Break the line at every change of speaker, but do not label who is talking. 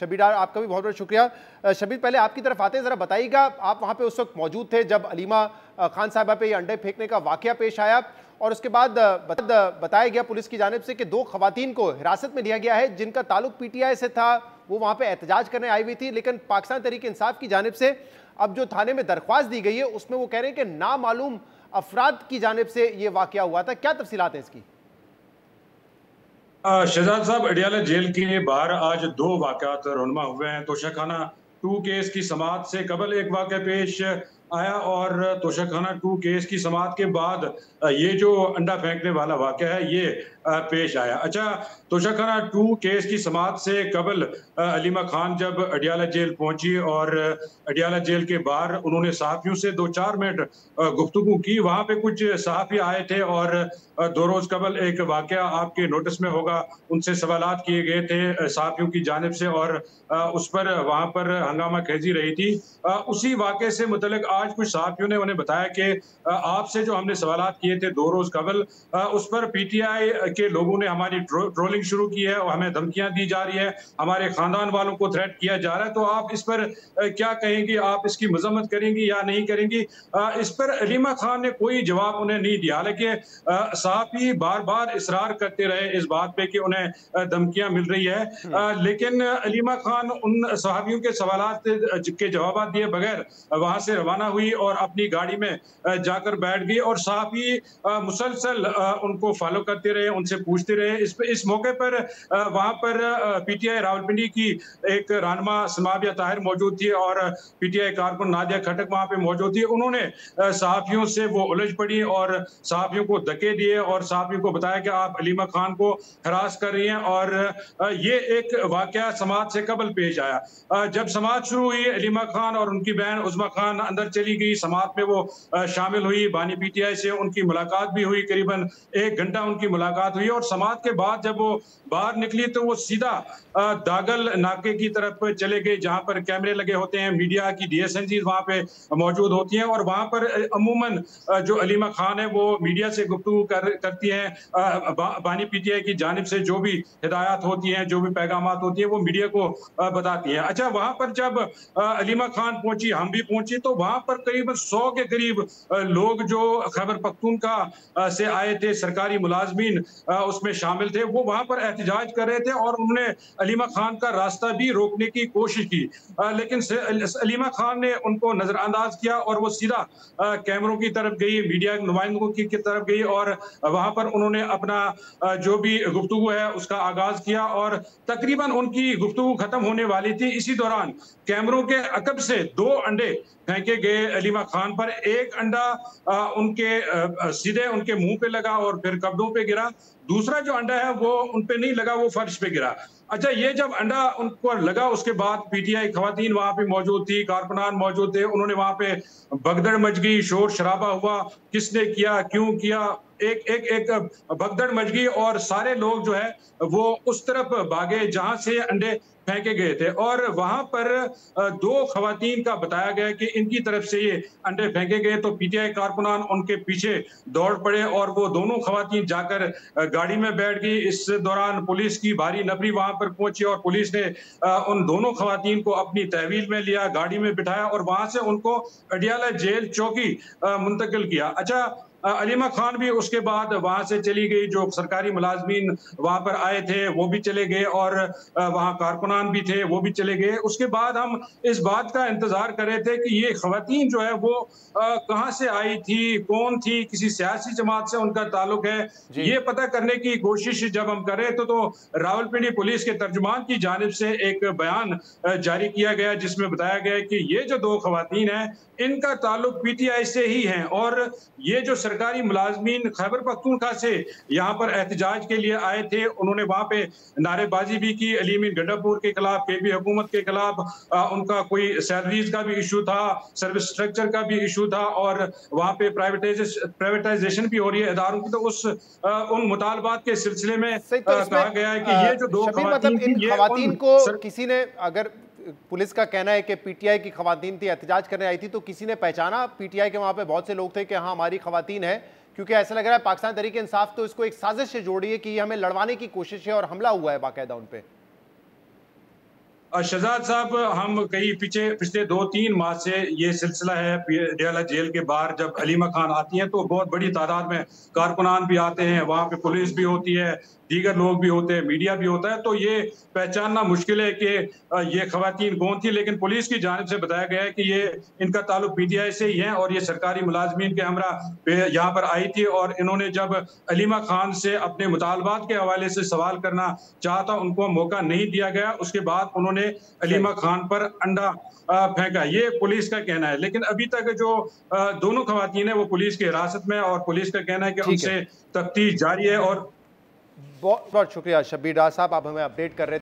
शबीर डार, आपका भी बहुत बहुत शुक्रिया। शबीर, पहले आपकी तरफ आते हैं, जरा बताइएगा, आप वहां पे उस वक्त मौजूद थे जब अलीमा खान साहिबा पे ये अंडे फेंकने का वाकया पेश आया, और उसके बाद बताया गया पुलिस की जानिब से कि 2 खवातीन को हिरासत में लिया गया है जिनका ताल्लुक पीटीआई से था। वो वहां पे एहतजाज करने आई हुई थी, लेकिन पाकिस्तान तहरीक इंसाफ की जानिब से अब जो थाने में दरख्वास्त दी गई है उसमें वो कह रहे हैं कि नामालूम अफराद की जानिब से ये वाकया हुआ था। क्या तफसीलात है इसकी?
शहजाद साहब, अडियाला जेल के बाहर आज 2 वाकयात रुनमा हुए हैं। तोशाखाना 2 केस की समाअत से कबल एक वाकया पेश आया और तोशाखाना 2 केस की समाअत के बाद ये जो अंडा फेंकने वाला वाकया है ये पेश आया। अच्छा, तोशाखाना 2 केस की समाअत से कबल अलीमा खान जब अडियाला जेल पहुंची और अडियाला जेल के बाहर उन्होंने सहाफियों से 2-4 मिनट गुफ्तगू की। वहां पे कुछ सहाफी आए थे और 2 रोज कबल एक वाकया आपके नोटिस में होगा, उनसे सवालात किए गए थे सहाफियों की जानिब से और उस पर वहां पर हंगामा खेजी रही थी। उसी वाकये से मुतल्लिक आज कुछ सहाफियों ने उन्हें बताया कि आपसे जो हमने सवालात किए थे 2 रोज कबल, उस पर पीटीआई के लोगों ने हमारी ट्रोलिंग शुरू की है और हमें धमकियां दी जा रही है, हमारे खानदान वालों को थ्रेट किया जा रहा है। तो आप इस पर क्या कहेंगी, आप इसकी मजम्मत करेंगी या नहीं करेंगी? इस पर अलीमा खान ने कोई जवाब उन्हें नहीं दिया। हालांकि सहाफी बार बार इसरार करते रहे इस बात पे कि उन्हें धमकियां मिल रही है, लेकिन अलीमा खान उन सहाफियों के सवालात के जवाब दिए बगैर वहां से रवाना हुई और अपनी गाड़ी में जाकर बैठ गई और सहाफी मुसलसल उनको फॉलो करते रहे, उनसे पूछते रहे। इस मौके पर वहां पर पीटीआई रावलपिंडी की एक रहनुमा समाबिया ताहिर मौजूद थी और पीटीआई कारकुन नादिया खटक वहां पे मौजूद थी। उन्होंने सहाफियों से वो उलझ पड़ी और सहाफियों को धक्के दिए और सहाफियों को बताया कि आप अलीमा खान को हरास कर रही हैं और ये एक वाकया समाअत से कबल पेश आया। जब समाअत शुरू हुई, अलीमा खान और उनकी बहन उज़्मा खान अंदर चली गई, समाअत में वो शामिल हुई, बानी पीटीआई से उनकी मुलाकात भी हुई, करीबन 1 घंटा उनकी मुलाकात हुई और समाअत के बाद जब वो बाहर निकली तो वो सीधा दागल नाके की तरफ चले गए जहां पर कैमरे लगे होते हैं, मीडिया की डीएसएनजी वहां पे मौजूद होती हैं और वहां पर अमूमन जो अलीमा खान है वो मीडिया से गुफ्तगू करती हैं। बानी पीटीआई की जानिब से जो भी हिदायत होती हैं, जो भी पैगामात होती है वो मीडिया को बताती हैं। अच्छा, वहां पर जब अलीमा खान पहुंची, हम भी पहुंचे, तो वहां पर करीबन 100 के करीब लोग जो खैबर पख्तूनख्वा से आए थे, सरकारी मुलाजमीन उसमें शामिल थे, वो वहां पर एहतजाज कर रहे थे और उन्होंने अलीमा खान का रास्ता भी रोकने की कोशिश की, लेकिन अलीमा खान ने उनको नजरअंदाज किया और वो सीधा कैमरों की तरफ गई, मीडिया नुमाइंदों की तरफ गई और वहां पर उन्होंने अपना जो भी गुफ्तगू है उसका आगाज किया और तकरीबन उनकी गुफ्तगू खत्म होने वाली थी। इसी दौरान कैमरों के अकब से 2 अंडे फेंके गए अलीमा खान पर। एक अंडा उनके सीधे उनके मुंह पे लगा और फिर कब्जों पे गिरा, दूसरा जो अंडा है वो उन पे नहीं लगा, वो फर्श पे गिरा। अच्छा, ये जब अंडा उनको लगा उसके बाद पीटीआई खवातीन वहां पे मौजूद थी, कारकुनान मौजूद थे, उन्होंने वहां पे भगदड़ मच गई, शोर शराबा हुआ, किसने किया, क्यों किया, एक एक एक भगदड़ मच गई और सारे लोग जो है वो उस तरफ भागे जहां से अंडे फेंके गए थे और वहां पर 2 खवातीन का बताया गया कि इनकी तरफ से ये अंडे फेंके गए तो पीटीआई कारकुनान उनके पीछे दौड़ पड़े और वो दोनों खवातीन जाकर गाड़ी में बैठ गई। इस दौरान पुलिस की भारी नफरी वहां पर पहुंची और पुलिस ने उन दोनों खवातीन को अपनी तहवील में लिया, गाड़ी में बिठाया और वहां से उनको अडियाला जेल चौकी मुंतकिल किया। अच्छा, अलीमा खान भी उसके बाद वहां से चली गई, जो सरकारी मुलाजमीन वहां पर आए थे वो भी चले गए और वहां कारकुनान भी थे वो भी चले गए। उसके बाद हम इस बात का इंतजार कर रहे थे कि ये खवातीन जो है वो कहां से आई थी, कौन थी, किसी सियासी जमात से उनका ताल्लुक है, ये पता करने की कोशिश जब हम कर रहे थे तो रावलपिंडी पुलिस के तर्जुमान की जानिब से एक बयान जारी किया गया जिसमें बताया गया कि ये जो 2 खवातीन हैं इनका ताल्लुक पीटीआई से ही है और ये जो सरकारी मुलाजमीन खैबर पख्तूनख्वा से यहाँ पर एहतजाज के लिए आए थे, उन्होंने वहां पे नारेबाजी भी की, अली अमीन गंडापुर के खिलाफ, केबी हुकूमत के खिलाफ। उनका कोई सैलरीज का भी इशू था, सर्विस स्ट्रक्चर का भी इशू था और वहां पे प्राइवेटाइजेशन भी हो रही है इदारों की। तो उन मुतालबात के सिलसिले में
सही, तो
कहा गया है कि ये जो 2
शबीर,
खवातीन
मतलब इन
थी, ये
खवातीन को किसी ने, अगर पुलिस का कहना है कि पीटीआई की खवातीन थी, एहतजाज करने आई थी, तो किसी ने पहचाना पीटीआई के वहां पे बहुत से लोग थे कि हाँ हमारी खवातीन है? क्योंकि ऐसा लग रहा है पाकिस्तान तहरीक इंसाफ तो इसको एक साजिश से जोड़ी है कि ये हमें लड़वाने की कोशिश है और हमला हुआ है बाकायदा उन पे।
शहजाद साहब, हम कई पिछले 2-3 माह से ये सिलसिला है पटियाला जेल के बाहर जब हलीमा खान आती हैं तो बहुत बड़ी तादाद में कारकुनान भी आते हैं, वहाँ पे पुलिस भी होती है, दीगर लोग भी होते हैं, मीडिया भी होता है, तो ये पहचानना मुश्किल है कि ये खवातीन कौन थी, लेकिन पुलिस की जानिब से बताया गया है कि ये इनका ताल्लुक पीटीआई से ही है और ये सरकारी मुलाजमीन के हमरा यहाँ पर आई थी और इन्होंने जब हलीमा खान से अपने मुतालबात के हवाले से सवाल करना चाहा था, उनको मौका नहीं दिया गया। उसके बाद उन्होंने हलीमा खान पर अंडा फेंका, ये पुलिस का कहना है। लेकिन अभी तक जो दोनों खवातीन है वो पुलिस की हिरासत में, और पुलिस का कहना है कि उनसे तफ्तीश जारी है। और
बहुत बहुत शुक्रिया शब्बीर डार साहब, आप हमें अपडेट कर रहे थे।